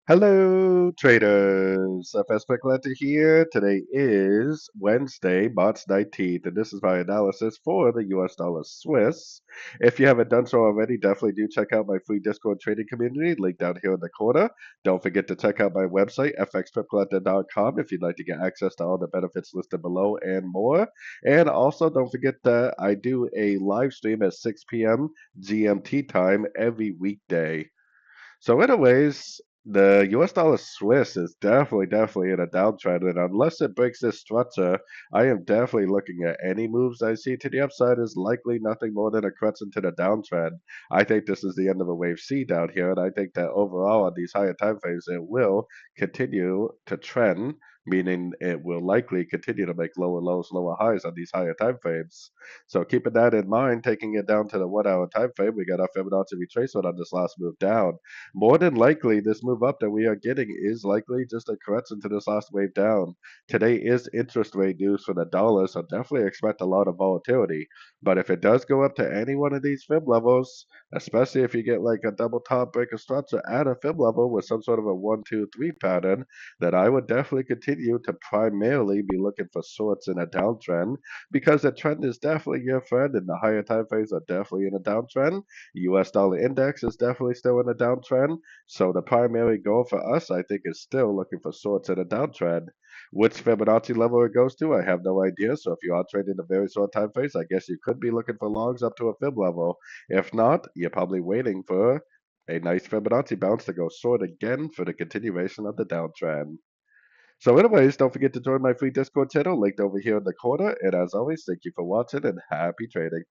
Hello, traders. FX Pip Collector here. Today is Wednesday, March 19th, and this is my analysis for the US dollar Swiss. If you haven't done so already, definitely do check out my free Discord trading community, link down here in the corner. Don't forget to check out my website, fxpipcollector.com, if you'd like to get access to all the benefits listed below and more. And also, don't forget that I do a live stream at 6 p.m. GMT time every weekday. So, anyways, the US dollar Swiss is definitely in a downtrend, and unless it breaks this structure, I am definitely looking at any moves I see to the upside is likely nothing more than a correction to the downtrend. I think this is the end of a wave C down here, and I think that overall on these higher time frames, it will continue to trend, meaning it will likely continue to make lower lows, lower highs on these higher time frames. So keeping that in mind, taking it down to the 1 hour time frame, we got our Fibonacci retracement on this last move down. More than likely, this move up that we are getting is likely just a correction to this last wave down. Today is interest rate news for the dollar, so definitely expect a lot of volatility. But if it does go up to any one of these fib levels, especially if you get like a double top break of structure at a fib level with some sort of a 1, 2, 3 pattern, then I would definitely continue to primarily be looking for sorts in a downtrend because the trend is definitely your friend and the higher time frames are definitely in a downtrend. US dollar index is definitely still in a downtrend. So the primary goal for us, I think, is still looking for sorts in a downtrend. Which Fibonacci level it goes to, I have no idea. So if you are trading a very short time phase, I guess you could be looking for longs up to a fib level. If not, you're probably waiting for a nice Fibonacci bounce to go short again for the continuation of the downtrend. So anyways, don't forget to join my free Discord channel linked over here in the corner. And as always, thank you for watching and happy trading.